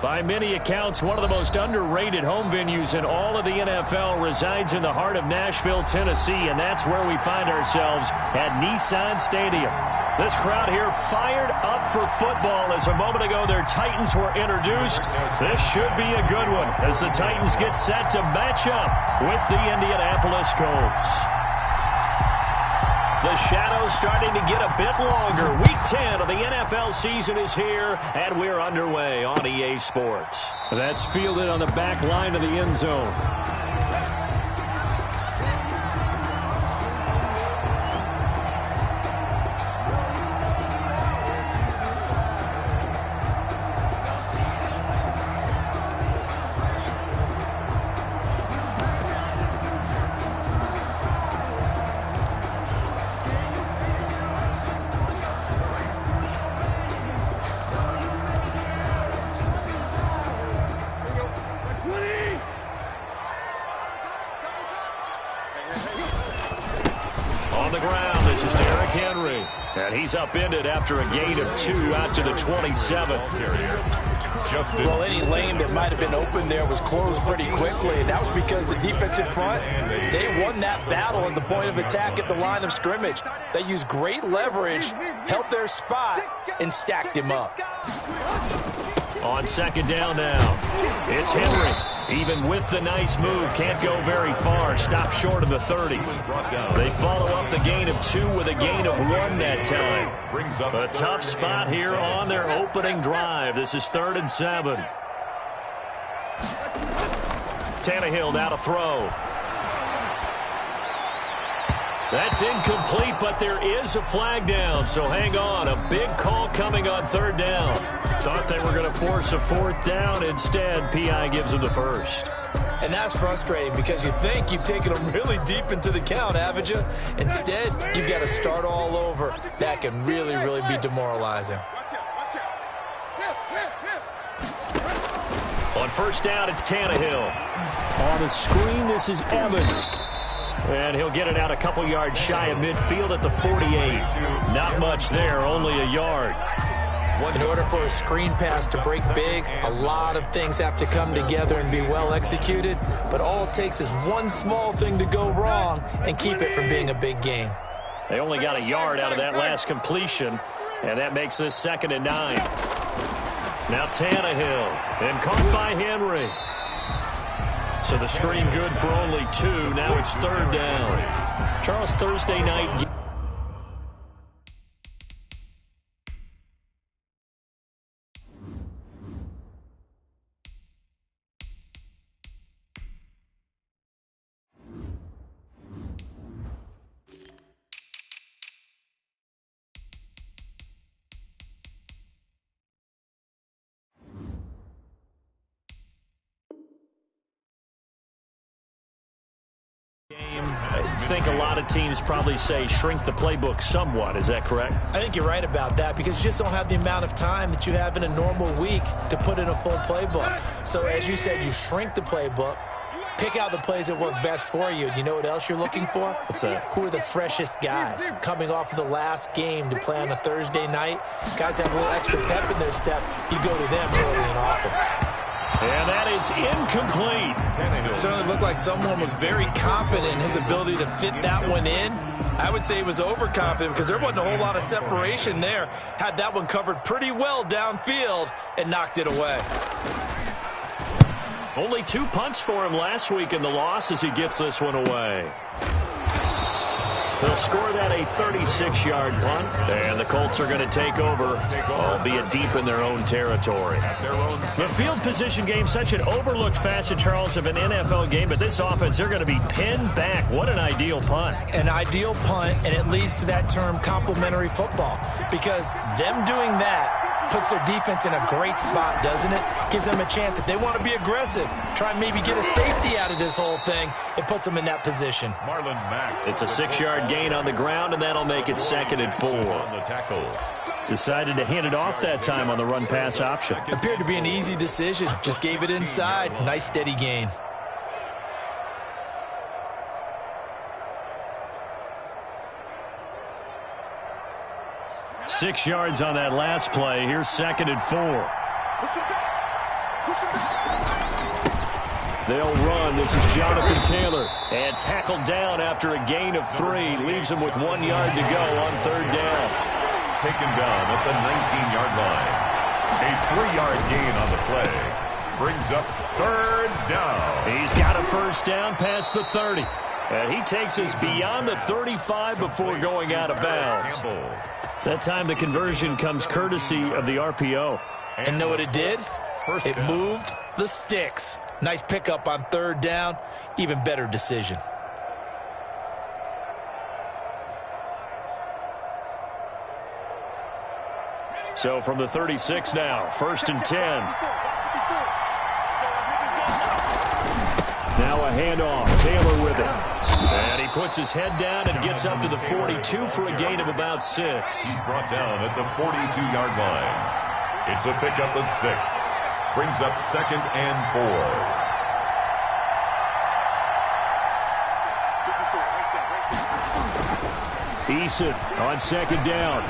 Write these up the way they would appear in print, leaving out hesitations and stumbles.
By many accounts, one of the most underrated home venues in all of the NFL resides in the heart of Nashville, Tennessee, and that's where we find ourselves at Nissan Stadium. This crowd here fired up for football as a moment ago their Titans were introduced. This should be a good one as the Titans get set to match up with the Indianapolis Colts. The shadow's starting to get a bit longer. Week 10 of the NFL season is here, and we're underway on EA Sports. That's fielded on the back line of the end zone. He's upended after a gain of 2 out to the 27. Well, any lane that might have been open there was closed pretty quickly, and that was because the defensive front, they won that battle at the point of attack at the line of scrimmage. They used great leverage, held their spot, and stacked him up. On second down now, it's Henry. Even with the nice move, can't go very far. Stopped short of the 30. They follow up the gain of 2 with a gain of 1 that time. A tough spot here on their opening drive. This is 3rd and 7. Tannehill now to throw. That's incomplete, but there is a flag down, so hang on. A big call coming on 3rd down. Thought they were going to force a 4th down. Instead, P.I. gives them the 1st. And that's frustrating because you think you've taken them really deep into the count, haven't you? Instead, you've got to start all over. That can really, really be demoralizing. On 1st down, it's Tannehill. On the screen, this is Evans. And he'll get it out a couple yards shy of midfield at the 48. Not much there, only a yard. In order for a screen pass to break big, a lot of things have to come together and be well executed. But all it takes is one small thing to go wrong and keep it from being a big game. They only got a yard out of that last completion, and that makes this 2nd and 9. Now Tannehill, and caught by Henry. So the screen good for only 2. Now it's 3rd down. Charles, Thursday night. I think a lot of teams probably say shrink the playbook somewhat. Is that correct? I think you're right about that because you just don't have the amount of time that you have in a normal week to put in a full playbook. So as you said, you shrink the playbook, pick out the plays that work best for you. You know what else you're looking for? What's that? Who are the freshest guys coming off of the last game to play on a Thursday night? Guys have a little extra pep in their step. You go to them early and often. And that is incomplete. It certainly looked like someone was very confident in his ability to fit that one in. I would say he was overconfident because there wasn't a whole lot of separation there. Had that one covered pretty well downfield and knocked it away. Only 2 punts for him last week in the loss as he gets this one away. They'll score that a 36-yard punt, and the Colts are going to take over, albeit deep in their own territory. The field position game, such an overlooked facet, Charles, of an NFL game, but this offense, they're going to be pinned back. What an ideal punt. An ideal punt, and it leads to that term complementary football, because them doing that puts their defense in a great spot, doesn't it? Gives them a chance. If they want to be aggressive, try and maybe get a safety out of this whole thing, it puts them in that position. It's a 6-yard gain on the ground, and that'll make it 2nd and 4. Decided to hand it off that time on the run-pass option. Appeared to be an easy decision. Just gave it inside. Nice steady gain. Six yards on that last play. Here's 2nd and 4. They'll run. This is Jonathan Taylor. And tackled down after a gain of 3. Leaves him with 1 yard to go on 3rd down. Taken down at the 19-yard line. A 3-yard gain on the play. Brings up 3rd down. He's got a 1st down past the 30. And he takes us beyond the 35 before going out of bounds. That time the conversion comes courtesy of the RPO. And know what it did? It moved the sticks. Nice pickup on 3rd down. Even better decision. So from the 36 now, 1st and 10. Now a handoff. Taylor with it. And he puts his head down and gets up to the 42 for a gain of about 6. He's brought down at the 42-yard line. It's a pickup of 6. Brings up 2nd and 4. Eason on 2nd down.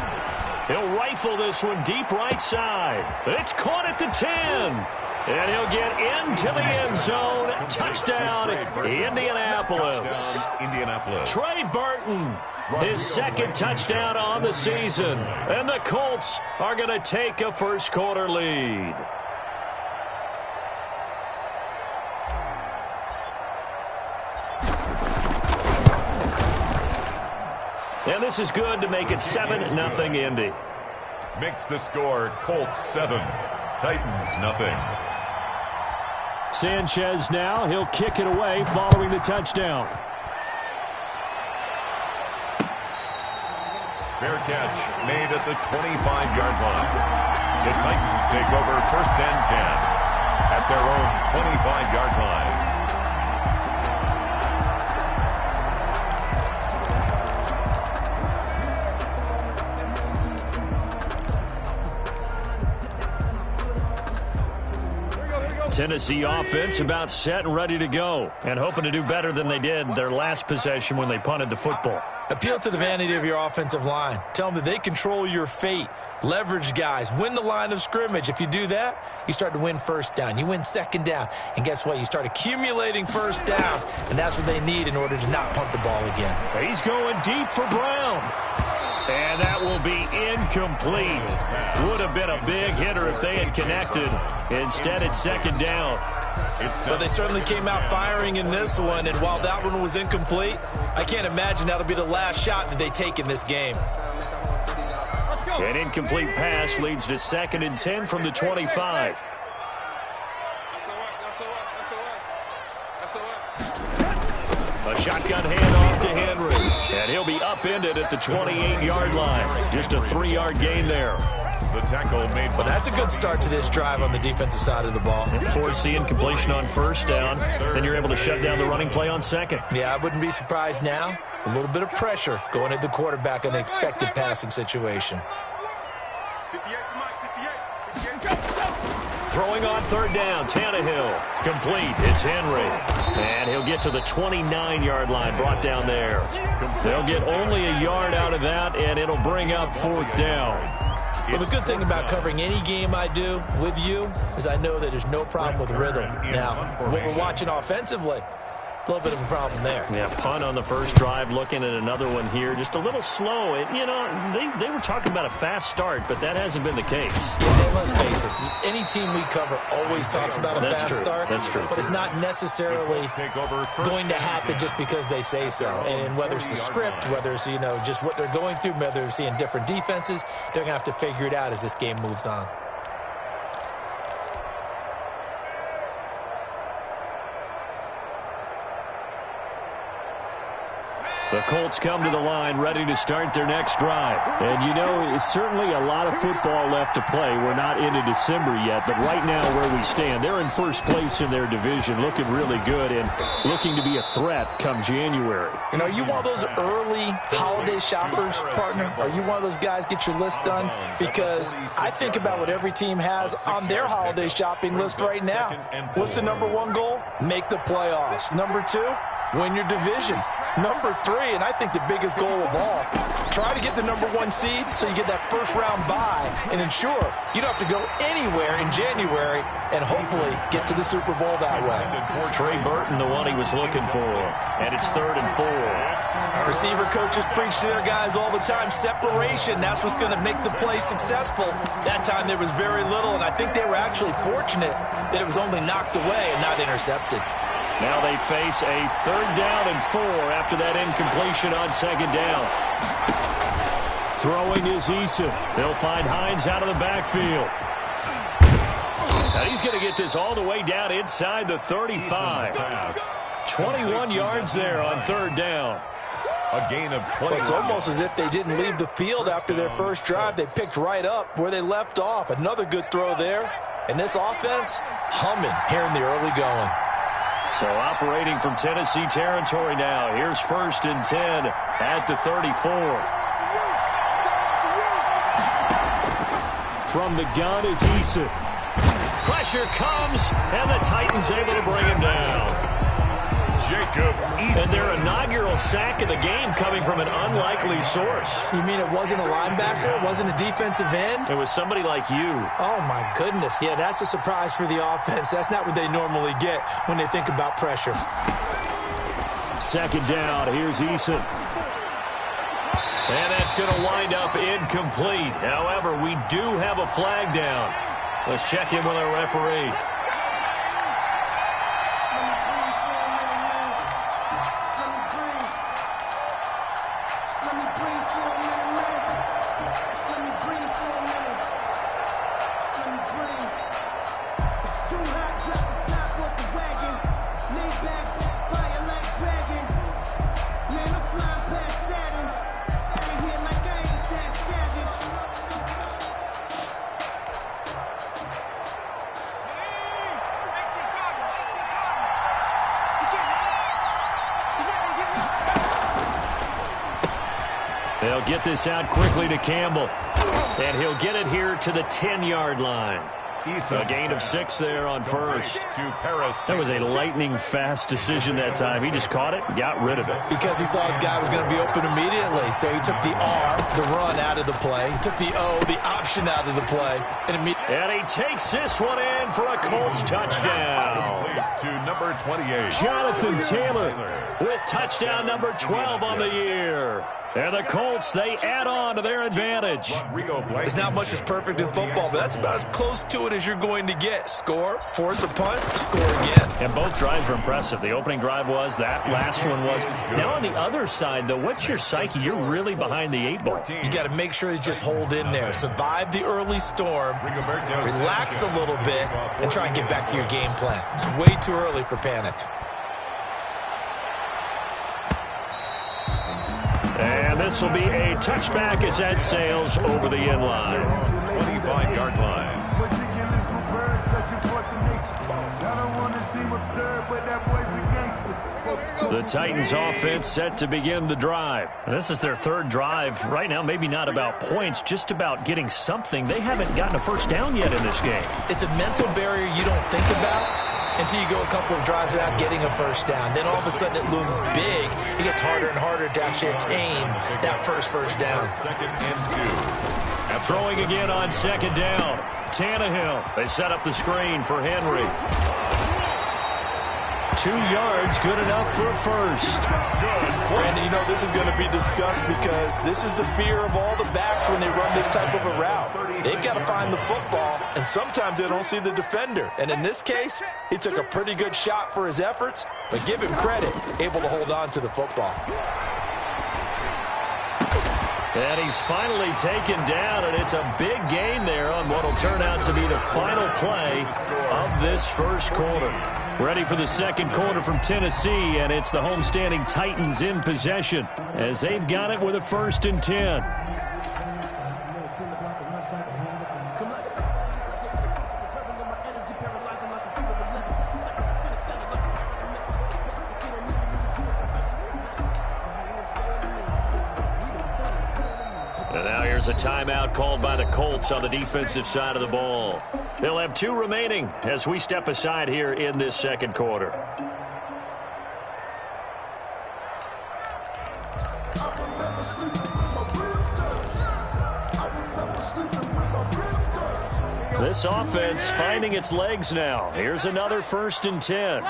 He'll rifle this one deep right side. It's caught at the 10. And he'll get into the end zone. Touchdown, Indianapolis. Trey Burton, his 2nd touchdown on the season. And the Colts are going to take a first-quarter lead. And this is good to make it 7-0 Indy. Makes the score Colts 7, Titans 0. Sanchez now, he'll kick it away following the touchdown. Fair catch made at the 25-yard line. The Titans take over 1st and 10 at their own 25-yard line. Tennessee offense about set and ready to go, and hoping to do better than they did their last possession when they punted the football. Appeal to the vanity of your offensive line. Tell them that they control your fate. Leverage guys. Win the line of scrimmage. If you do that, you start to win 1st down. You win 2nd down. And guess what? You start accumulating 1st downs, and that's what they need in order to not punt the ball again. He's going deep for Brown. And that will be incomplete. Would have been a big hitter if they had connected. Instead, it's 2nd down. But they certainly came out firing in this one, and while that one was incomplete, I can't imagine that'll be the last shot that they take in this game. An incomplete pass leads to 2nd and 10 from the 25. A shotgun handoff to Henry. And he'll be upended at the 28-yard line. Just a 3-yard gain there. The tackle made. Well, that's a good start to this drive on the defensive side of the ball. Forcing completion on 1st down. Then you're able to shut down the running play on 2nd. Yeah, I wouldn't be surprised now. A little bit of pressure going at the quarterback in an expected passing situation. Throwing on 3rd down, Tannehill. Complete, it's Henry. And he'll get to the 29-yard line, brought down there. They'll get only a yard out of that, and it'll bring up 4th down. Well, the good thing about covering any game I do with you is I know that there's no problem with rhythm. Now, what we're watching offensively, a little bit of a problem there. Yeah, punt on the first drive, looking at another one here. Just a little slow. You know, they were talking about a fast start, but that hasn't been the case. Yeah, and let's face it, any team we cover always talks about a fast start. That's true. But it's not necessarily going to happen just because they say so. And whether it's the script, whether it's, you know, just what they're going through, whether they're seeing different defenses, they're going to have to figure it out as this game moves on. The Colts come to the line ready to start their next drive. And, you know, it's certainly a lot of football left to play. We're not into December yet, but right now where we stand, they're in first place in their division, looking really good and looking to be a threat come January. You know, are you one of those early holiday shoppers, partner? Are you one of those guys get your list done? Because I think about what every team has on their holiday shopping list right now. What's the #1 goal? Make the playoffs. #2, win your division. #3, and I think the biggest goal of all, try to get the #1 seed so you get that first-round bye and ensure you don't have to go anywhere in January and hopefully get to the Super Bowl that way. Trey Burton, the one he was looking for. And it's 3rd and 4. Receiver coaches preach to their guys all the time. Separation, that's what's going to make the play successful. That time there was very little, and I think they were actually fortunate that it was only knocked away and not intercepted. Now they face a 3rd down and 4 after that incompletion on 2nd down. Throwing is Eason. They'll find Hines out of the backfield. Now he's going to get this all the way down inside the 35. 21 yards there on 3rd down. A gain of 20. It's almost as if they didn't leave the field after their first drive. They picked right up where they left off. Another good throw there. And this offense, humming here in the early going. So operating from Tennessee territory now. Here's 1st and 10 at the 34. From the gun is Eason. Pressure comes, and the Titans able to bring him down. Jacob Eason. And their inaugural sack of the game coming from an unlikely source. You mean it wasn't a linebacker? It wasn't a defensive end? It was somebody like you. Oh, my goodness. Yeah, that's a surprise for the offense. That's not what they normally get when they think about pressure. 2nd down. Here's Eason. And that's going to wind up incomplete. However, we do have a flag down. Let's check in with our referee. They'll get this out quickly to Campbell. And he'll get it here to the 10-yard line. A gain of 6 there on 1st. That was a lightning-fast decision that time. He just caught it and got rid of it. Because he saw his guy was going to be open immediately. So he took the R, the run, out of the play. He took the O, the option, out of the play. And he takes this one in for a Colts touchdown. To number 28. Jonathan Taylor with touchdown number 12 on the year. And the Colts, they add on to their advantage. There's not much that's perfect in football, but that's about as close to it as you're going to get. Score, force a punt, score again. And both drives were impressive. The opening drive was, that last one was. Now on the other side, though, what's your psyche? You're really behind the 8 ball. You got to make sure you just hold in there. Survive the early storm, relax a little bit, and try and get back to your game plan. It's way too early for panic. And this will be a touchback as that sails over the end line. 25-yard line. The Titans offense set to begin the drive. This is their 3rd drive. Right now, maybe not about points, just about getting something. They haven't gotten a first down yet in this game. It's a mental barrier you don't think about until you go a couple of drives without getting a first down. Then all of a sudden it looms big. It gets harder and harder to actually attain that first down. 2nd and 2. Throwing again on 2nd down. Tannehill. They set up the screen for Henry. 2 yards, good enough for a first. Brandon, you know this is going to be discussed because this is the fear of all the backs when they run this type of a route. They've got to find the football, and sometimes they don't see the defender. And in this case, he took a pretty good shot for his efforts, but give him credit, able to hold on to the football. And he's finally taken down, and it's a big gain there on what will turn out to be the final play of this first quarter. Ready for the second quarter from Tennessee, and it's the homestanding Titans in possession as they've got it with a 1st and 10. And now here's a timeout called by the Colts on the defensive side of the ball. They'll have 2 remaining as we step aside here in this second quarter. This offense finding its legs now. Here's another 1st and 10.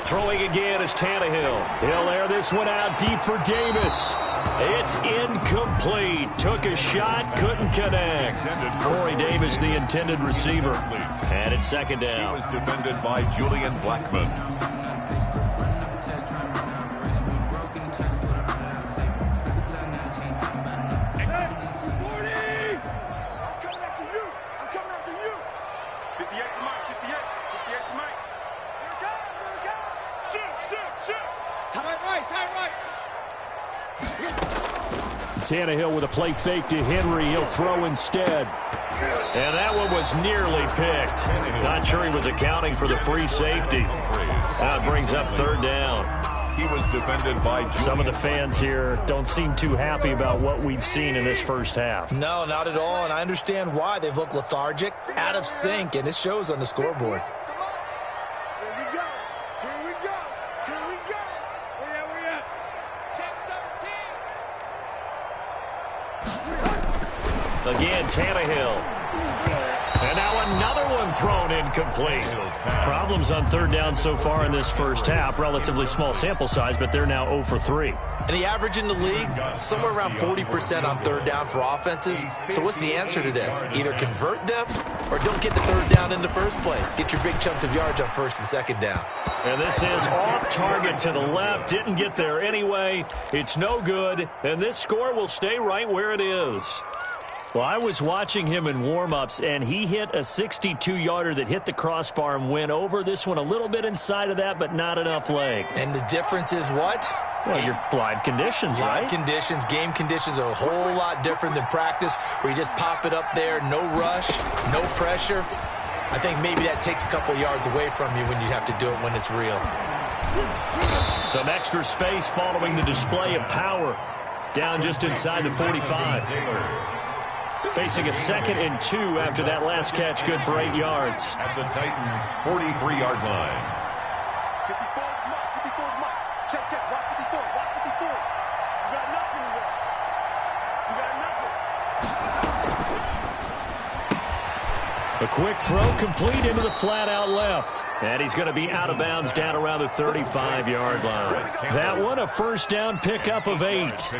Throwing again is Tannehill. He'll air this one out deep for Davis. It's incomplete. Took a shot, couldn't connect. Corey Davis, the intended receiver. And it's 2nd down. He was defended by Julian Blackman. Tannehill with a play fake to Henry. He'll throw instead. And that one was nearly picked. Not sure he was accounting for the free safety. That brings up 3rd down. He was defended by some of the fans here don't seem too happy about what we've seen in this first half. No, not at all, and I understand why. They've looked lethargic, out of sync, and it shows on the scoreboard. Again, Tannehill. And now another one thrown incomplete. Problems on 3rd down so far in this first half. Relatively small sample size, but they're now 0 for 3. And the average in the league, somewhere around 40% on 3rd down for offenses. So what's the answer to this? Either convert them or don't get the 3rd down in the first place. Get your big chunks of yards on 1st and 2nd down. And this is off target to the left. Didn't get there anyway. It's no good. And this score will stay right where it is. Well, I was watching him in warm-ups, and he hit a 62-yarder that hit the crossbar and went over. This one a little bit inside of that, but not enough leg. And the difference is what? Well, your live conditions, right? Live conditions, game conditions are a whole lot different than practice, where you just pop it up there, no rush, no pressure. I think maybe that takes a couple yards away from you when you have to do it when it's real. Some extra space following the display of power. Down just inside the 45. Facing a 2nd and 2 after that last catch, good for 8 yards. At the Titans' 43-yard line. 54 mark. Check. Watch 54. You got nothing there. You got nothing. A quick throw complete into the flat out left. And he's going to be out of bounds down around the 35-yard line. That one a 1st down pickup of 8.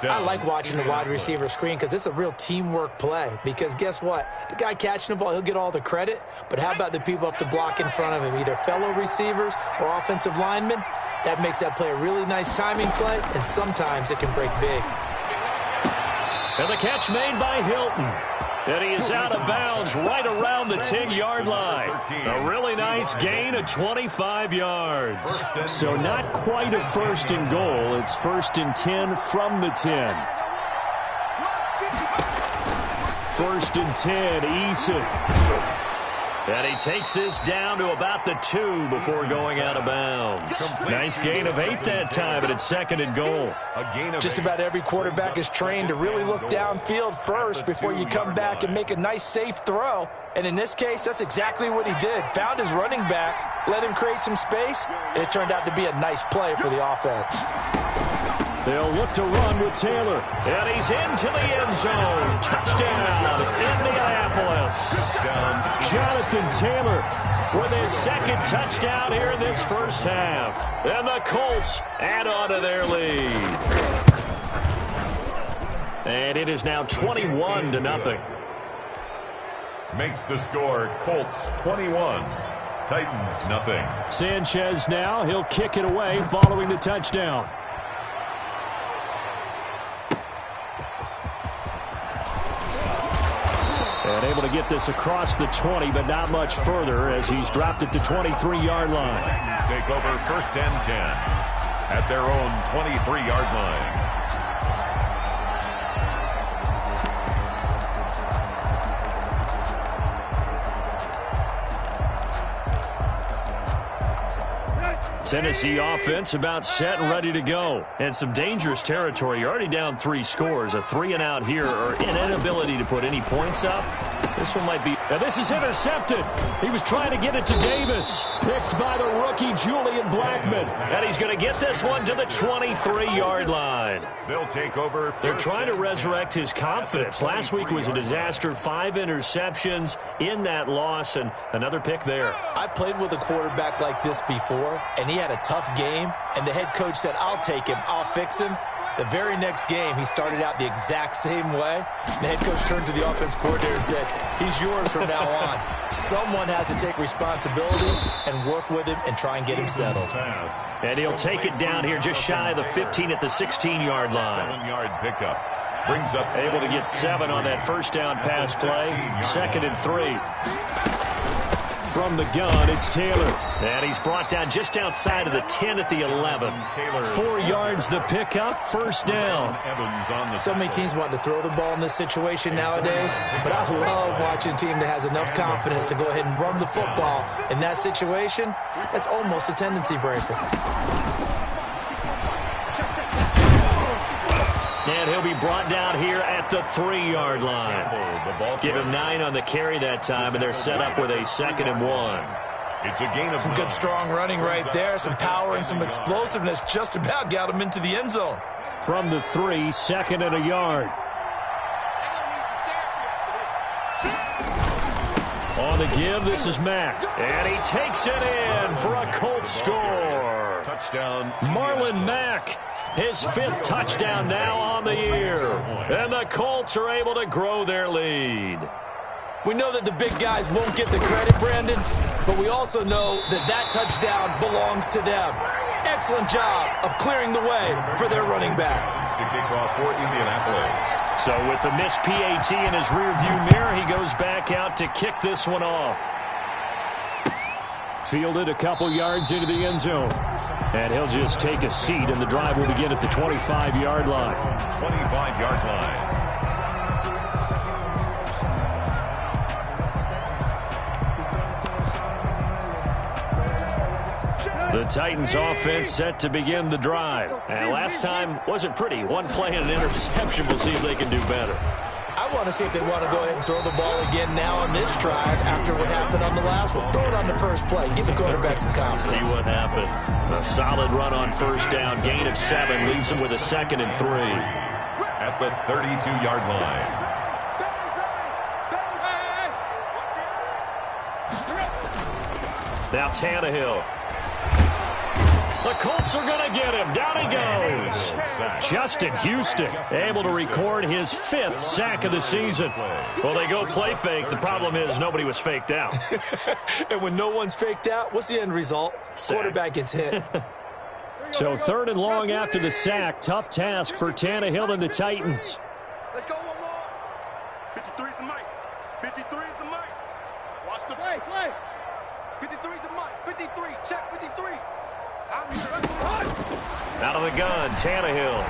I like watching the wide receiver screen because it's a real teamwork play. Because guess what? The guy catching the ball, he'll get all the credit. But how about the people up to block in front of him, either fellow receivers or offensive linemen? That makes that play a really nice timing play, and sometimes it can break big. And the catch made by Hilton. And he is out of bounds right around the 10-yard line. A really nice gain of 25 yards. So not quite a 1st and goal. It's 1st and 10 from the 10. 1st and 10, Eason. And he takes this down to about the 2 before going out of bounds. Nice gain of 8 that time, but it's 2nd and goal. Just about every quarterback is trained to really look downfield first before you come back and make a nice, safe throw. And in this case, that's exactly what he did. Found his running back, let him create some space, and it turned out to be a nice play for the offense. They'll look to run with Taylor. And he's into the end zone. Touchdown, Indianapolis. Jonathan Taylor with his 2nd touchdown here in this first half. And the Colts add on to their lead. And it is now 21-0. Makes the score Colts 21, Titans nothing. Sanchez now, he'll kick it away following the touchdown. And able to get this across the 20, but not much further as he's dropped it to 23-yard line. Titans take over 1st and 10 at their own 23-yard line. Tennessee offense about set and ready to go. And some dangerous territory. You're already down 3 scores. A 3-and-out here or an inability to put any points up. This one might be, and this is intercepted. He was trying to get it to Davis. Picked by the rookie, Julian Blackmon. And he's going to get this one to the 23-yard line. They'll take over. They're trying to resurrect his confidence. Last week was a disaster. 5 interceptions in that loss, and another pick there. I played with a quarterback like this before, and he had a tough game, and the head coach said, I'll take him, I'll fix him. The very next game, he started out the exact same way. And the head coach turned to the offense coordinator and said, he's yours from now on. Someone has to take responsibility and work with him and try and get him settled. And he'll take it down here just shy of the 15 at the 16-yard line. 7-yard pickup. Brings up able to get 7 on that first down pass play. 2nd and 3. From the gun, it's Taylor. And he's brought down just outside of the 10 at the 11. 4 yards the pickup, first down. So many teams want to throw the ball in this situation nowadays, but I love watching a team that has enough confidence to go ahead and run the football. In that situation, that's almost a tendency breaker. And he'll be brought down here at the 3-yard line. Give him 9 on the carry that time, and they're set up with a 2nd and 1. It's a gain of some good strong running right there, some power and some explosiveness just about got him into the end zone. From the 3, 2nd and a yard. On the give, this is Mack. And he takes it in for a Colts score. Touchdown. Marlon Mack. His 5th touchdown now on the year. And the Colts are able to grow their lead. We know that the big guys won't get the credit, Brandon, but we also know that that touchdown belongs to them. Excellent job of clearing the way for their running back. To kick off for Indianapolis. So with the missed PAT in his rearview mirror, he goes back out to kick this one off. Fielded a couple yards into the end zone. And he'll just take a seat, and the drive will begin at the 25-yard line. 25-yard line. The Titans offense set to begin the drive. And last time wasn't pretty. 1 play and an interception. We'll see if they can do better. I want to see if they want to go ahead and throw the ball again now on this drive after what happened on the last one. Throw it on the first play. Give the quarterback some confidence. See what happens. A solid run on first down. Gain of 7 leaves him with a 2nd and 3. At the 32-yard line. Now Tannehill. The Colts are going to get him. Down he goes. Justin Houston able to record his 5th sack of the season. Well, they go play fake. The problem is nobody was faked out. And when no one's faked out, what's the end result? Sack. Quarterback gets hit. So 3rd and long after the sack. Tough task for Tannehill and the Titans. Let's go one more. 53 is the mic. 53 is the mic. Watch the play. 53 is the mic. 53. Check 53. Out of the gun, Tannehill.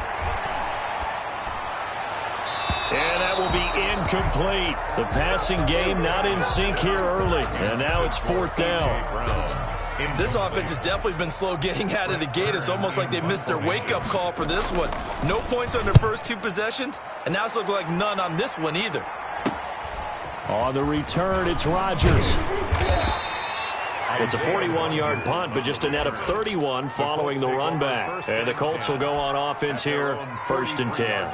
And that will be incomplete. The passing game not in sync here early. And now it's 4th down. This offense has definitely been slow getting out of the gate. It's almost like they missed their wake-up call for this one. No points on their first 2 possessions, and now it's looking like none on this one either. On the return, it's Rodgers. It's a 41-yard punt, but just a net of 31 following the run back. And the Colts will go on offense here, 1st and 10.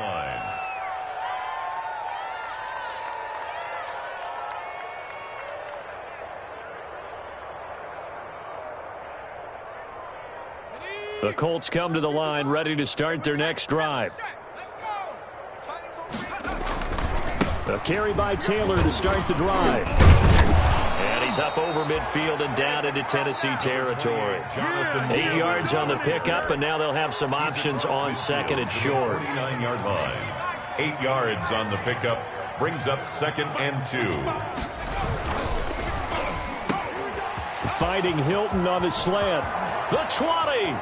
The Colts come to the line, ready to start their next drive. A carry by Taylor to start the drive. And he's up over midfield and down into Tennessee territory. 8 yards on the pickup, and now they'll have some options on 2nd and short. 39-yard line. 8 yards on the pickup. Brings up 2nd and 2. Fighting Hilton on the slant. The 20.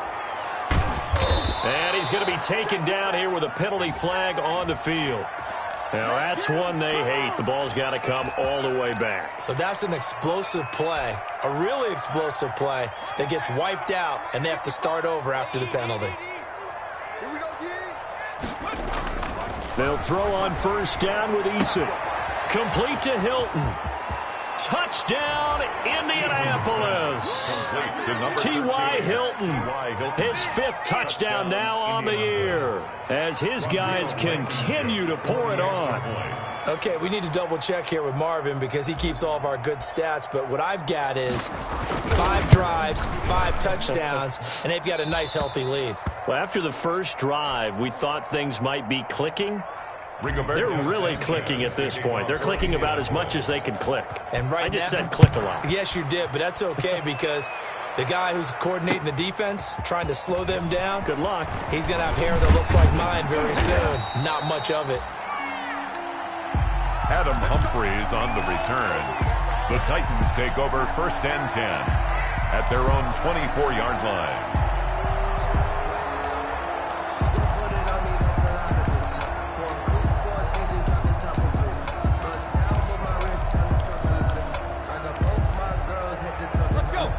And he's going to be taken down here with a penalty flag on the field. Now, that's one they hate. The ball's got to come all the way back. So that's an explosive play, a really explosive play that gets wiped out, and they have to start over after the penalty. Here we go, They'll throw on first down with Eason. Complete to Hilton. Touchdown, Indianapolis. T.Y. Hilton, his 5th touchdown now on the year as his guys continue to pour it on. Okay, we need to double-check here with Marvin because he keeps all of our good stats, but what I've got is 5 drives, 5 touchdowns, and they've got a nice, healthy lead. Well, after the first drive, we thought things might be clicking. They're really clicking at this point. They're clicking about as much as they can click. And right I just now, said click a lot. Yes, you did, but that's okay because the guy who's coordinating the defense, trying to slow them down, good luck. He's going to have hair that looks like mine very soon. Not much of it. Adam Humphries on the return. The Titans take over 1st and 10 at their own 24-yard line.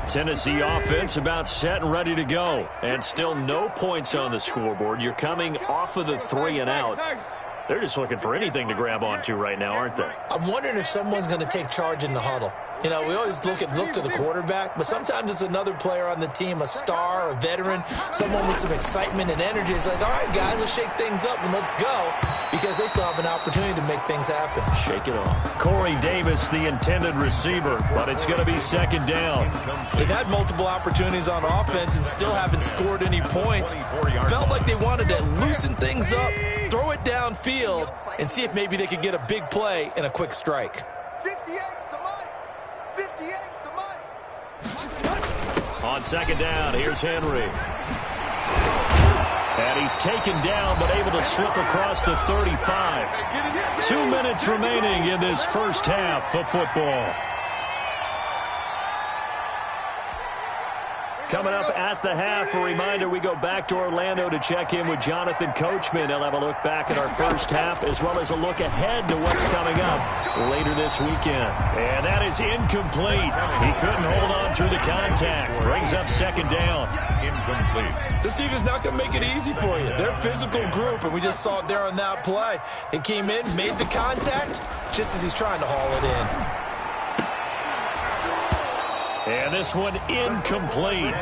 Tennessee offense about set and ready to go. And still no points on the scoreboard. You're coming off of the 3 and out. They're just looking for anything to grab onto right now, aren't they? I'm wondering if someone's going to take charge in the huddle. You know, we always look to the quarterback, but sometimes it's another player on the team, a star, a veteran, someone with some excitement and energy. It's like, all right, guys, let's shake things up and let's go, because they still have an opportunity to make things happen. Shake it off. Corey Davis, the intended receiver, but it's going to be 2nd down. They've had multiple opportunities on offense and still haven't scored any points. Felt like they wanted to loosen things up, throw it downfield, and see if maybe they could get a big play and a quick strike. 58's the money. 58's the money. On 2nd down, here's Henry. And he's taken down, but able to slip across the 35. 2 minutes remaining in this first half of football. Coming up at the half, a reminder, we go back to Orlando to check in with Jonathan Coachman. He'll have a look back at our first half as well as a look ahead to what's coming up later this weekend. And that is incomplete. He couldn't hold on through the contact. Brings up 2nd down. Incomplete. This team is not going to make it easy for you. They're a physical group, and we just saw it there on that play. He came in, made the contact, just as he's trying to haul it in. And this one incomplete.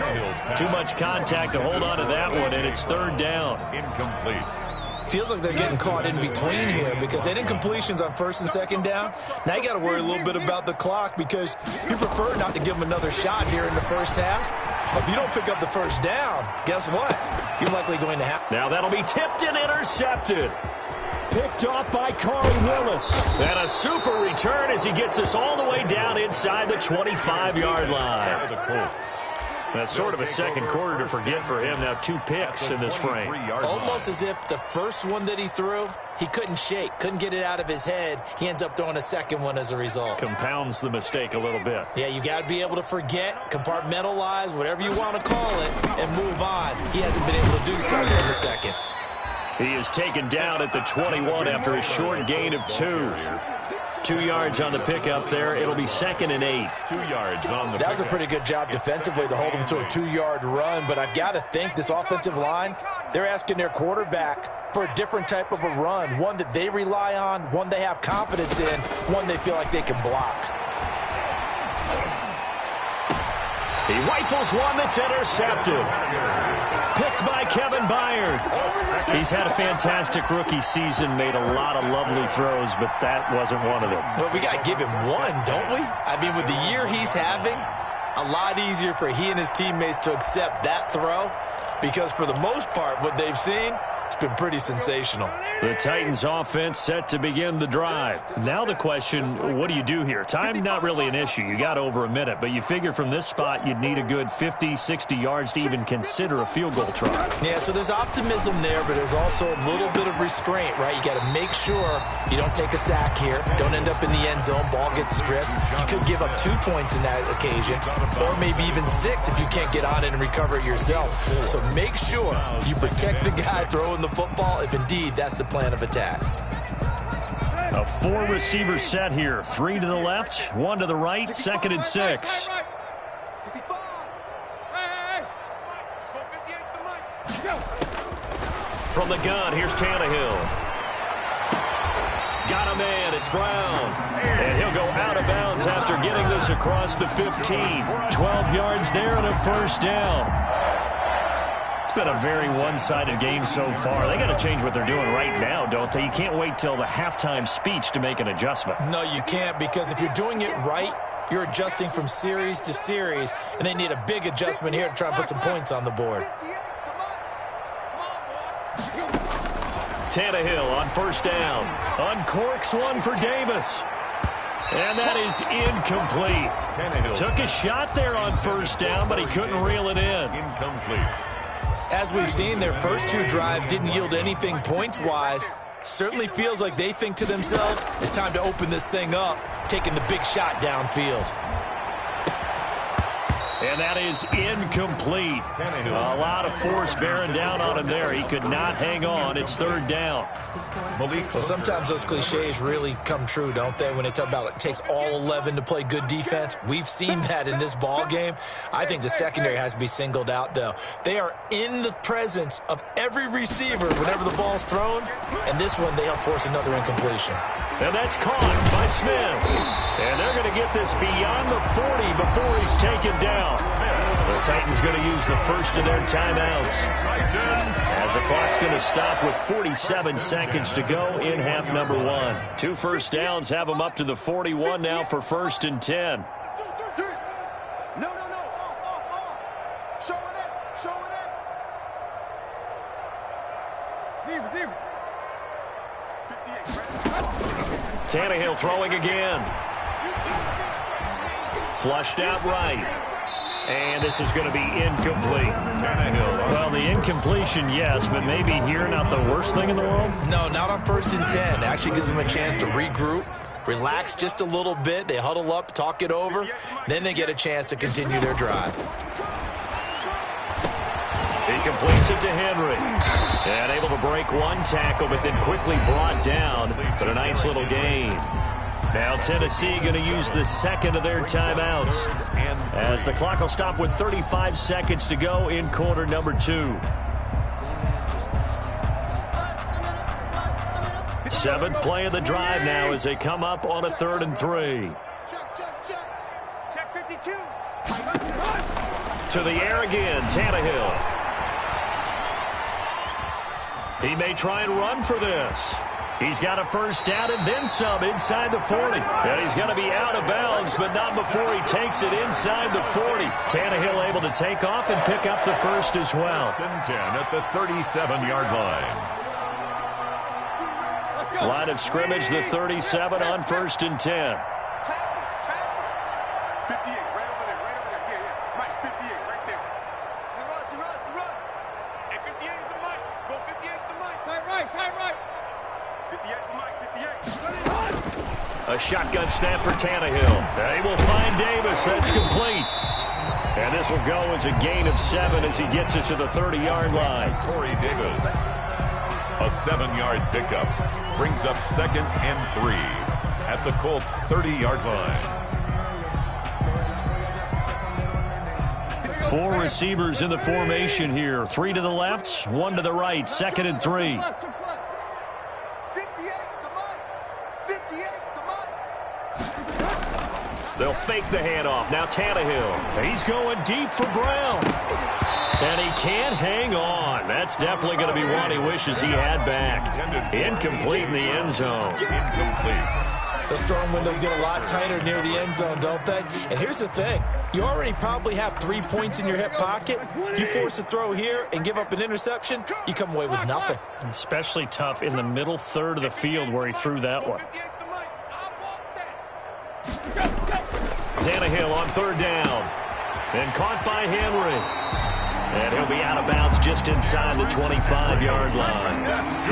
Too much contact to hold on to that one, and it's 3rd down. Incomplete. Feels like they're getting caught in between here because they did incompletions on 1st and 2nd down. Now you got to worry a little bit about the clock because you prefer not to give them another shot here in the first half. But if you don't pick up the 1st down, guess what? You're likely going to have... Now that'll be tipped and intercepted. Picked off by Corey Willis. And a super return as he gets us all the way down inside the 25-yard line. That's sort of a second quarter to forget for him. Now 2 picks in this frame. Almost as if the first one that he threw, he couldn't shake, couldn't get it out of his head. He ends up throwing a second one as a result. Compounds the mistake a little bit. Yeah, you got to be able to forget, compartmentalize, whatever you want to call it, and move on. He hasn't been able to do so in the second. He is taken down at the 21 after a short gain of 2. 2 yards on the pickup there. It'll be 2nd and 8. 2 yards on the That was a pretty good job defensively to hold him to a 2-yard run, but I've got to think this offensive line, they're asking their quarterback for a different type of a run, one that they rely on, one they have confidence in, one they feel like they can block. He rifles one that's intercepted. Picked by Kevin Byard. He's had a fantastic rookie season, made a lot of lovely throws, but that wasn't one of them. Well, we got to give him one, don't we? I mean, with the year he's having, a lot easier for he and his teammates to accept that throw because for the most part, what they've seen, it's been pretty sensational. The Titans offense set to begin the drive. Now the question, what do you do here? Time not really an issue. You got over a minute, but you figure from this spot you'd need a good 50, 60 yards to even consider a field goal try. Yeah, so there's optimism there, but there's also a little bit of restraint, right? You got to make sure you don't take a sack here, don't end up in the end zone, ball gets stripped. You could give up 2 points in that occasion, or maybe even 6 if you can't get on it and recover it yourself. So make sure you protect the guy throwing the football if indeed that's the plan of attack. A 4-receiver set here. 3 to the left, 1 to the right, 2nd and 6. From the gun, here's Tannehill. Got a man it's Brown. And he'll go out of bounds after getting this across the 15. 12 yards there and a first down. It's been a very one-sided game so far. They got to change what they're doing right now, don't they? You can't wait till the halftime speech to make an adjustment. No, you can't, because if you're doing it right, you're adjusting from series to series, and they need a big adjustment here to try and put some points on the board. Tannehill on first down. Uncorks one for Davis. And that is incomplete. Tannehill Took a shot there on first down, but he couldn't reel it in. incomplete. As we've seen, their first two drives didn't yield anything points-wise. Certainly feels like they think to themselves, it's time to open this thing up, taking the big shot downfield. And that is incomplete. A lot of force bearing down on him there. He could not hang on. It's third down. Well, sometimes those cliches really come true, don't they? When they talk about it takes all 11 to play good defense. We've seen that in this ball game. I think the secondary has to be singled out, though. They are in the presence of every receiver whenever the ball's thrown. And this one, they help force another incompletion. And that's caught by Smith. And they're going to get this beyond the 40 before he's taken down. The Titans going to use the first of their timeouts, as the clock's going to stop with 47 seconds to go in half number one. 2 first downs have them up to the 41 now for first and 10. No. Show it up. Zero. Tannehill throwing again. Flushed out right. And this is going to be incomplete. Tannehill. Well, the incompletion, yes, but maybe here not the worst thing in the world? No, not on first and 10. It actually gives them a chance to regroup, relax just a little bit. They huddle up, talk it over. Then they get a chance to continue their drive. He completes it to Henry. And able to break one tackle, but then quickly brought down. But a nice little gain. Now Tennessee going to use the second of their timeouts, as the clock will stop with 35 seconds to go in quarter number 2. 7th play of the drive now as they come up on a 3rd and 3. Check 52. To the air again, Tannehill. He may try and run for this. He's got a first down and then some inside the 40. And he's going to be out of bounds, but not before he takes it inside the 40. Tannehill able to take off and pick up the first as well. First and 10 at the 37-yard line. Line of scrimmage, the 37 on first and 10. Tackles. 58, right over there. Yeah. Mike, 58, right there. He runs. And 58 is the mic. Go 58 is the mic. Tight right. 58 is the mic, 58. A shotgun snap for Tannehill. They will find Davis. That's complete. And this will go as a gain of 7 as he gets it to the 30-yard line. Corey Davis. A 7-yard pickup. Brings up 2nd and 3 at the Colts' 30-yard line. 4 receivers in the formation here. 3 to the left, 1 to the right. 2nd and 3. 58 is the mic. They'll fake the handoff. Now Tannehill. He's going deep for Brown. And he can't hang on. That's definitely going to be one he wishes he had back. Incomplete in the end zone. Incomplete. Those throwing windows get a lot tighter near the end zone, don't they? And here's the thing. You already probably have 3 points in your hip pocket. You force a throw here and give up an interception, you come away with nothing. Especially tough in the middle third of the field where he threw that one. Tannehill on 3rd down. And caught by Henry. And he'll be out of bounds just inside the 25-yard line.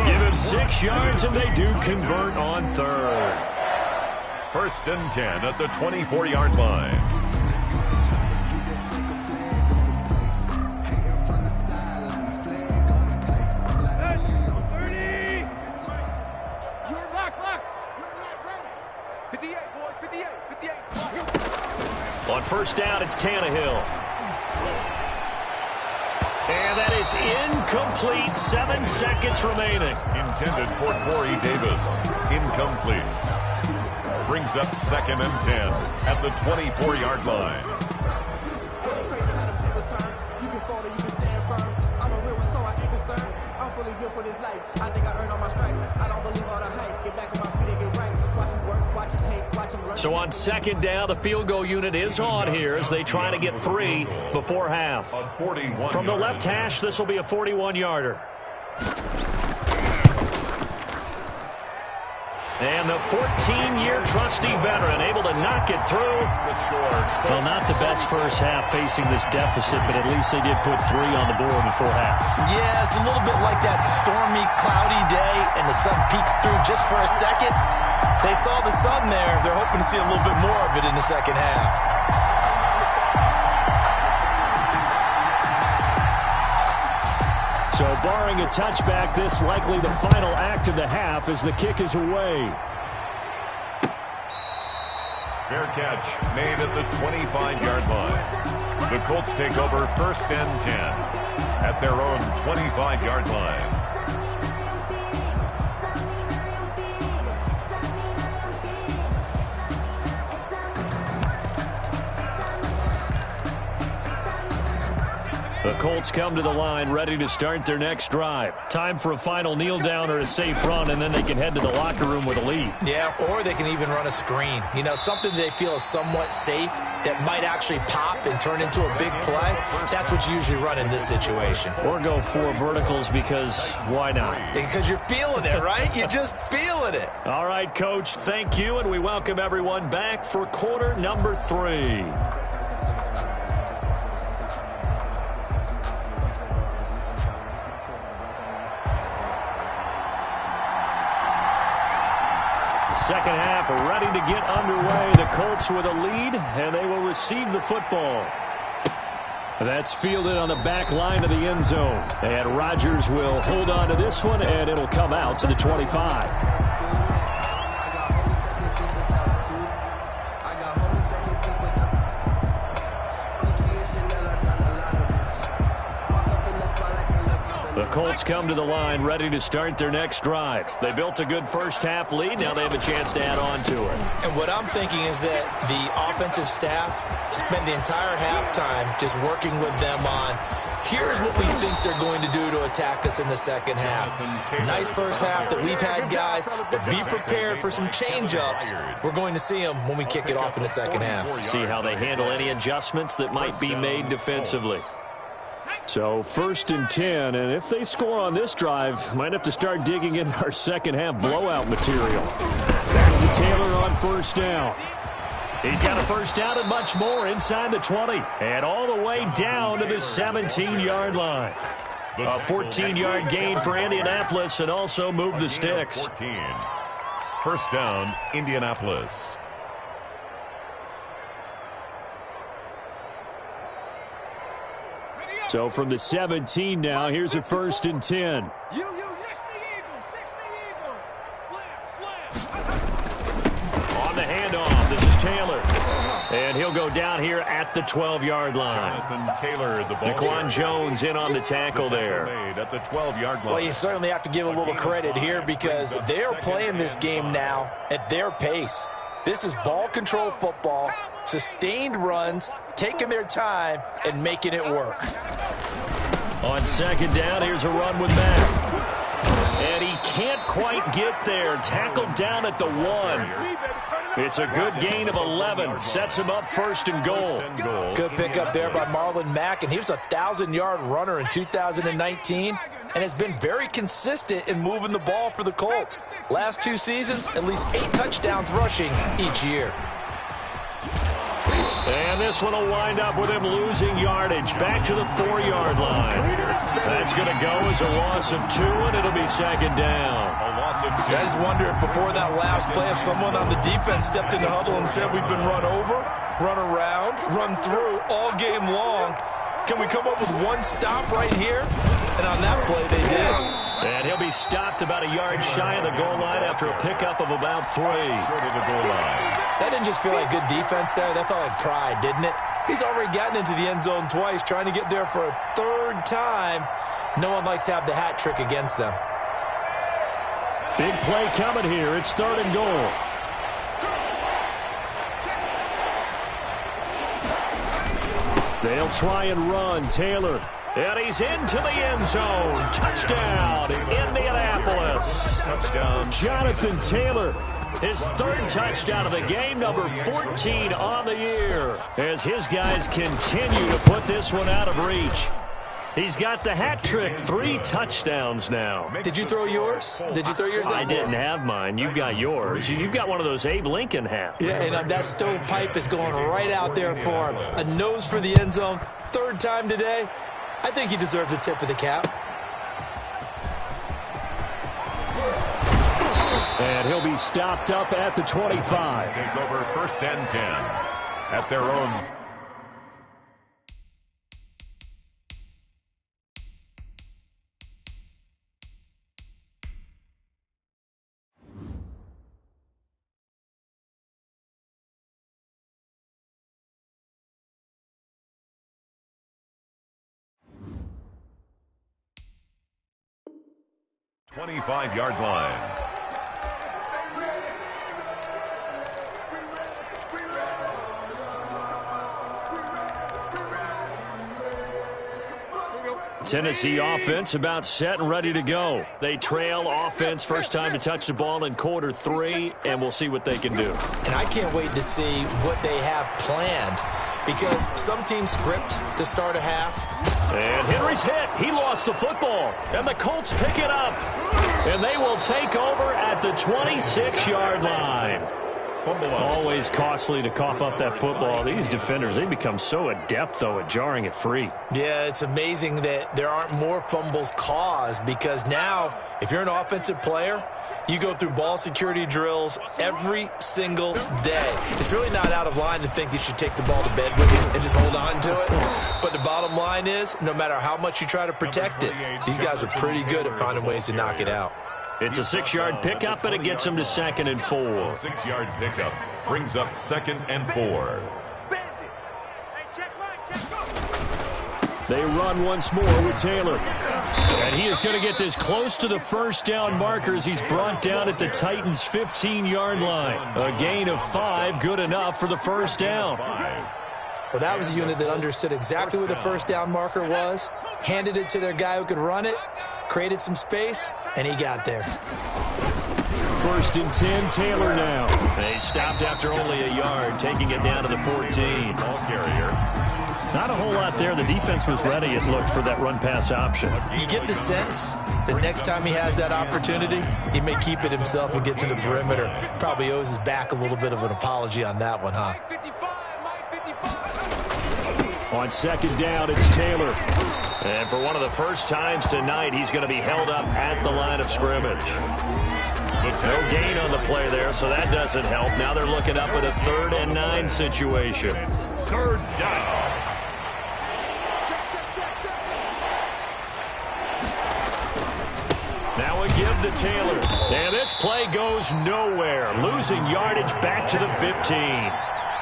Give him 6 yards, and they do convert on 3rd. 1st and 10 at the 24-yard line. You're locked. 58, boys. 58. On 1st down, it's Tannehill. And that is incomplete. 7 seconds remaining. Intended for Corey Davis. Incomplete. brings up 2nd and 10 at the 24-yard line. So on 2nd down, the field goal unit is on here as they try to get 3 before half. From the left hash, this will be a 41-yarder. And the 14-year trusty veteran able to knock it through. Well, not the best first half facing this deficit, but at least they did put 3 on the board before half. Yeah, it's a little bit like that stormy, cloudy day, and the sun peeks through just for a second. They saw the sun there. They're hoping to see a little bit more of it in the second half. So barring a touchback, this likely the final act of the half as the kick is away. Fair catch made at the 25-yard line. The Colts take over 1st and 10 at their own 25-yard line. The Colts come to the line ready to start their next drive. Time for a final kneel down or a safe run, and then they can head to the locker room with a lead. Yeah, or they can even run a screen. You know, something they feel is somewhat safe that might actually pop and turn into a big play. That's what you usually run in this situation. Or go 4 verticals because why not? Because you're feeling it, right? You're just feeling it. All right, Coach, thank you, and we welcome everyone back for quarter number 3. Second half ready to get underway. The Colts with a lead, and they will receive the football. That's fielded on the back line of the end zone. And Rodgers will hold on to this one, and it'll come out to the 25. The Colts come to the line ready to start their next drive. They built a good first half lead. Now they have a chance to add on to it. And what I'm thinking is that the offensive staff spent the entire halftime just working with them on, here's what we think they're going to do to attack us in the second half. Nice first half that we've had, guys, but be prepared for some change-ups. We're going to see them when we kick it off in the second half. See how they handle any adjustments that might be made defensively. So 1st and 10, and if they score on this drive, might have to start digging in our second half blowout material. Back to Taylor on 1st down. He's got a 1st down and much more inside the 20 and all the way down to the 17-yard line. A 14-yard gain for Indianapolis and also move the sticks. 14. 1st down, Indianapolis. So from the 17 now, here's a 1st and 10. On the handoff, this is Taylor. And he'll go down here at the 12-yard line. Jonathan Taylor, the ball. Daquan Jones in on the tackle there. At the 12-yard line. Well, you certainly have to give a little credit here because they're playing this game now at their pace. This is ball control football, sustained runs, taking their time and making it work. On 2nd down, here's a run with Mack. And he can't quite get there. Tackled down at the 1. It's a good gain of 11. Sets him up 1st and goal. Good pickup there by Marlon Mack, and he was a 1,000-yard runner in 2019 and has been very consistent in moving the ball for the Colts. Last 2 seasons, at least 8 touchdowns rushing each year. And this one will wind up with him losing yardage. Back to the 4-yard line. That's going to go as a loss of 2, and it'll be 2nd down. A loss of 2. I just wonder if before that last play, if someone on the defense stepped in the huddle and said we've been run over, run around, run through all game long. Can we come up with one stop right here? And on that play, they did. And he'll be stopped about a yard shy of the goal line after a pickup of about 3. Short of the goal line. That didn't just feel like good defense there. That felt like pride, didn't it? He's already gotten into the end zone twice, trying to get there for a 3rd time. No one likes to have the hat trick against them. Big play coming here. It's 3rd and goal. They'll try and run. Taylor. And he's into the end zone. Touchdown, Indianapolis. Touchdown. Jonathan Taylor. His third touchdown of the game, number 14 on the year, as his guys continue to put this one out of reach. He's got the hat trick, 3 touchdowns now. Did you throw yours? Did you throw yours? I didn't have mine. You've got yours. You've got one of those Abe Lincoln hats. Yeah, and that stovepipe is going right out there for him. A nose for the end zone. Third time today. I think he deserves a tip of the cap. And he'll be stopped up at the 25. Take over 1st and 10 at their own. .25-yard line. Tennessee offense about set and ready to go. They trail offense first time to touch the ball in quarter 3, and we'll see what they can do. And I can't wait to see what they have planned, because some teams script to start a half. And Henry's hit. He lost the football. And the Colts pick it up. And they will take over at the 26-yard line. Always costly to cough up that football. These defenders, they become so adept, though, at jarring it free. Yeah, it's amazing that there aren't more fumbles caused, because now, if you're an offensive player, you go through ball security drills every single day. It's really not out of line to think you should take the ball to bed with you and just hold on to it. But the bottom line is, no matter how much you try to protect it, these guys are pretty good at finding ways to knock it out. It's a 6-yard pickup, and it gets them to 2nd and 4. 6-yard pickup brings up 2nd and 4. They run once more with Taylor. And he is going to get this close to the first down markers. He's brought down at the Titans' 15-yard line. A gain of 5, good enough for the first down. Well, that was a unit that understood exactly where the first down marker was, handed it to their guy who could run it, created some space, and he got there. 1st and 10, Taylor now. They stopped after only a yard, taking it down to the 14. Ball carrier. Not a whole lot there. The defense was ready, it looked, for that run-pass option. You get the sense that next time he has that opportunity, he may keep it himself and get to the perimeter. Probably owes his back a little bit of an apology on that one, huh? On 2nd down, it's Taylor. And for one of the first times tonight, he's going to be held up at the line of scrimmage. No gain on the play there, so that doesn't help. Now they're looking up at a 3rd and 9 situation. 3rd down. Now a give to Taylor. And this play goes nowhere. Losing yardage back to the 15.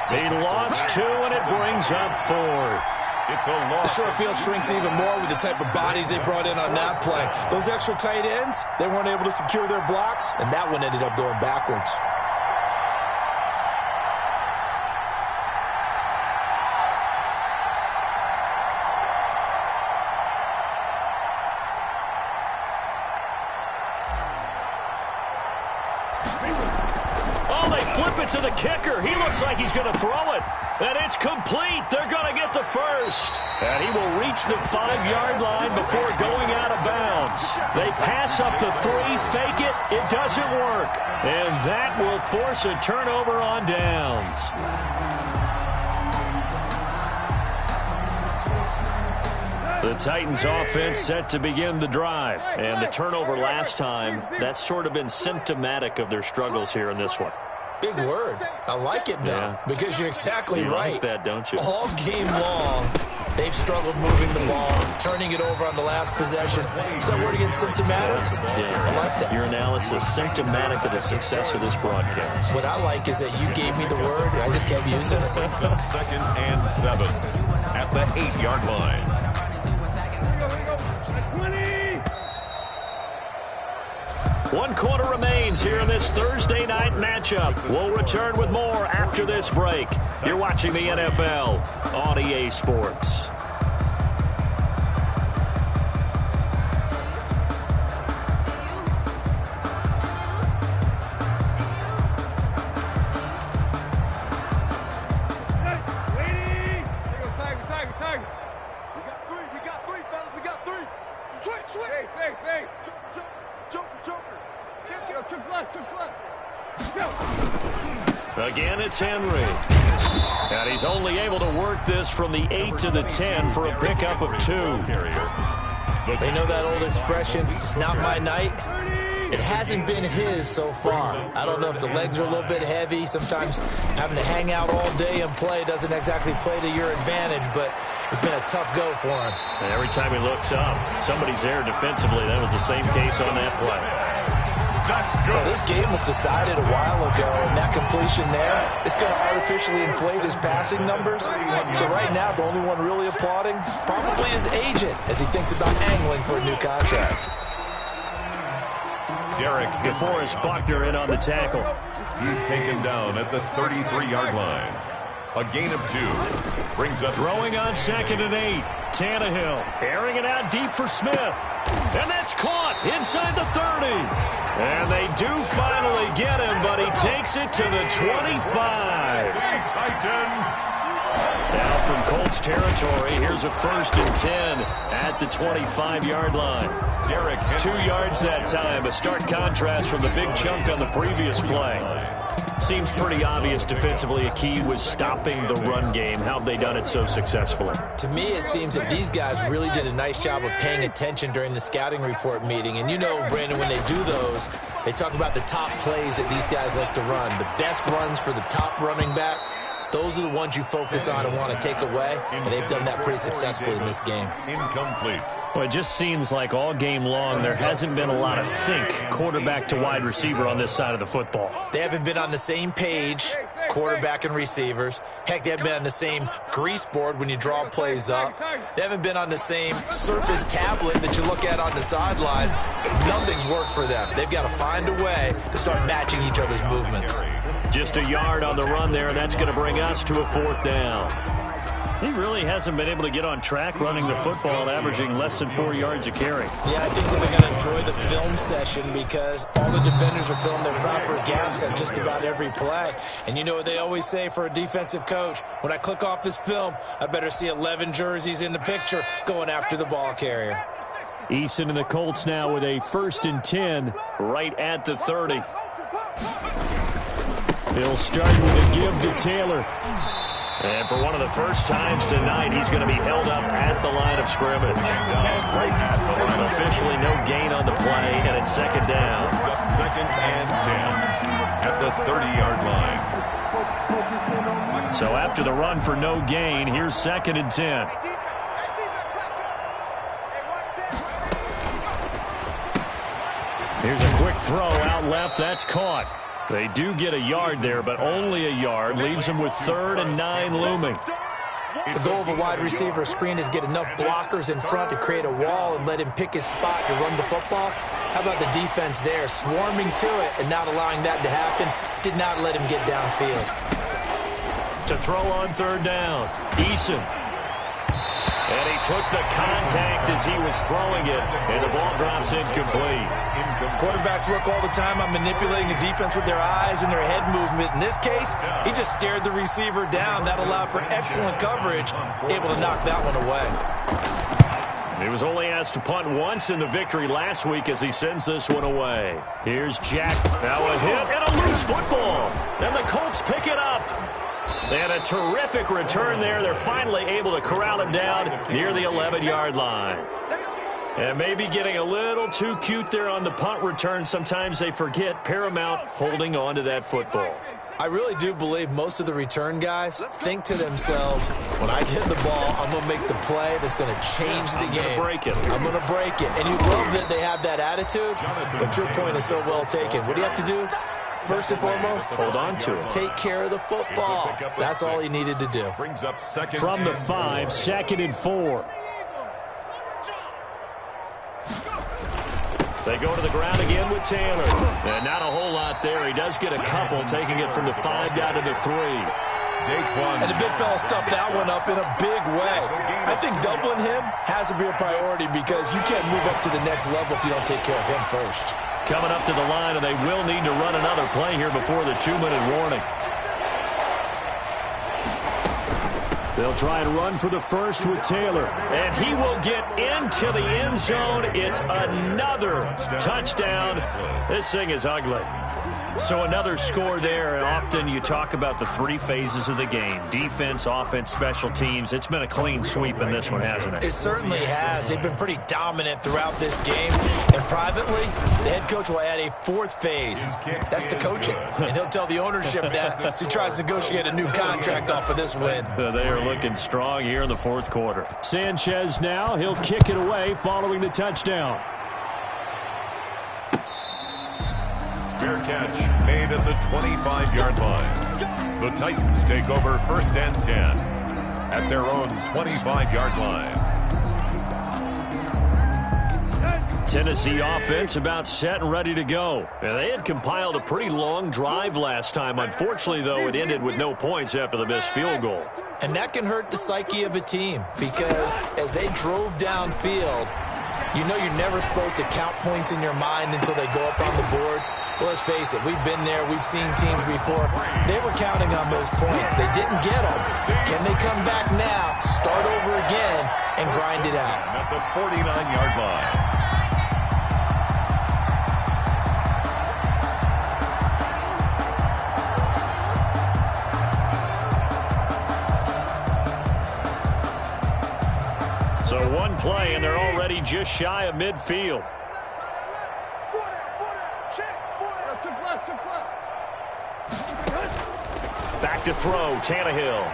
He lost 2, and it brings up 4th. It's a loss. The short field shrinks even more with the type of bodies they brought in on that play. Those extra tight ends, they weren't able to secure their blocks, and that one ended up going backwards. Oh, they flip it to the kicker. He looks like he's going to throw it. And it's complete. They're going to get the first. And he will reach the 5-yard line before going out of bounds. They pass up the 3, fake it. It doesn't work. And that will force a turnover on downs. The Titans offense set to begin the drive. And the turnover last time, that's sort of been symptomatic of their struggles here in this one. Big word. I like it, though, because you're exactly right. You like that, don't you? All game long, they've struggled moving the ball, turning it over on the last possession. Is that word again, symptomatic? Yeah. I like that. Your analysis, symptomatic of the success of this broadcast. What I like is that you gave me the word, and I just kept using it. 2nd and 7 at the 8-yard line. 1 quarter remains here in this Thursday night matchup. We'll return with more after this break. You're watching the NFL on EA Sports. Again, it's Henry. And he's only able to work this from the 8 to the 10 for a pickup of 2. They know that old expression, it's not my night. It hasn't been his so far. I don't know if the legs are a little bit heavy. Sometimes having to hang out all day and play doesn't exactly play to your advantage, but it's been a tough go for him. And every time he looks up, somebody's there defensively. That was the same case on that play. Well, this game was decided a while ago, and that completion there is going to artificially inflate his passing numbers. So right now, the only one really applauding probably his agent as he thinks about angling for a new contract. Derek DeForest Buckner in on the tackle. He's taken down at the 33-yard line. A gain of 2. Brings up throwing on 2nd and 8. Tannehill airing it out deep for Smith. And that's caught inside the 30. And they do finally get him, but he takes it to the 25. Now from Colts territory, here's a 1st and 10 at the 25-yard line. Derek 2 yards that time, a stark contrast from the big chunk on the previous play. Seems pretty obvious defensively a key was stopping the run game. How have they done it so successfully? To me, it seems that these guys really did a nice job of paying attention during the scouting report meeting. And you know, Brandon, when they do those, they talk about the top plays that these guys like to run. The best runs for the top running back. Those are the ones you focus on and want to take away, and they've done that pretty successfully in this game. Incomplete. Well, it just seems like all game long there hasn't been a lot of sync quarterback to wide receiver on this side of the football. They haven't been on the same page, quarterback and receivers. Heck, they haven't been on the same grease board when you draw plays up. They haven't been on the same Surface tablet that you look at on the sidelines. Nothing's worked for them. They've got to find a way to start matching each other's movements. Just a yard on the run there, and that's going to bring us to a 4th down. He really hasn't been able to get on track running the football, averaging less than 4 yards a carry. Yeah, I think that they're going to enjoy the film session because all the defenders will film their proper gaps on just about every play. And you know what they always say for a defensive coach? When I click off this film, I better see 11 jerseys in the picture going after the ball carrier. Eason and the Colts now with a 1st and 10 right at the 30. He'll start with a give to Taylor. And for one of the first times tonight, he's going to be held up at the line of scrimmage. Officially no gain on the play, and it's 2nd down. 2nd and 10 at the 30-yard line. So after the run for no gain, here's 2nd and 10. Here's a quick throw out left. That's caught. They do get a yard there, but only a yard. Leaves them with 3rd and 9 looming. The goal of a wide receiver screen is get enough blockers in front to create a wall and let him pick his spot to run the football. How about the defense there, swarming to it and not allowing that to happen? Did not let him get downfield. To throw on 3rd down, Eason. And he took the contact as he was throwing it, and the ball drops incomplete. Quarterbacks work all the time on manipulating the defense with their eyes and their head movement. In this case, he just stared the receiver down. That allowed for excellent coverage, able to knock that one away. He was only asked to punt once in the victory last week as he sends this one away. Here's Jack. Now a hit and a loose football. And the Colts pick it up. And a terrific return there. They're finally able to corral him down near the 11-yard line. And maybe getting a little too cute there on the punt return. Sometimes they forget paramount holding on to that football. I really do believe most of the return guys think to themselves, when I get the ball, I'm going to make the play that's going to change the game. I'm going to break it. And you love that they have that attitude, but your point is so well taken. What do you have to do? First and foremost, hold on to it. Take care of the football. That's all he needed to do. From the 5, 2nd and 4. They go to the ground again with Taylor. And not a whole lot there. He does get a couple, taking it from the 5 down to the 3. And the big fella stuffed that one up in a big way. I think doubling him has to be a priority because you can't move up to the next level if you don't take care of him first. Coming up to the line, and they will need to run another play here before the 2-minute warning. They'll try and run for the first with Taylor. And he will get into the end zone. It's another touchdown. This thing is ugly. So another score there, and often you talk about the 3 phases of the game. Defense, offense, special teams. It's been a clean sweep in this one, hasn't it? It certainly has. They've been pretty dominant throughout this game. And privately, the head coach will add a 4th phase. That's the coaching. And he'll tell the ownership that as he tries to negotiate a new contract off of this win. They are looking strong here in the 4th quarter. Sanchez now, he'll kick it away following the touchdown. Fair catch made at the 25-yard line. The Titans take over 1st and 10 at their own 25-yard line. Tennessee offense about set and ready to go. And they had compiled a pretty long drive last time. Unfortunately, though, it ended with no points after the missed field goal. And that can hurt the psyche of a team because as they drove downfield, you know you're never supposed to count points in your mind until they go up on the board. But let's face it, we've been there. We've seen teams before. They were counting on those points. They didn't get them. Can they come back now, start over again, and grind it out? At the 49-yard line. So one play, and they're already just shy of midfield. Back to throw, Tannehill.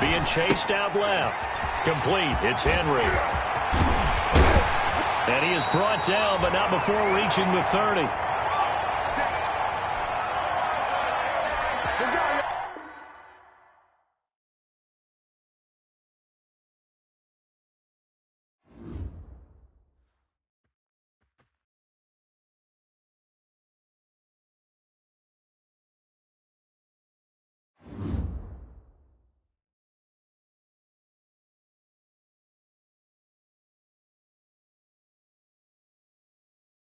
Being chased out left. Complete, it's Henry. And he is brought down, but not before reaching the 30.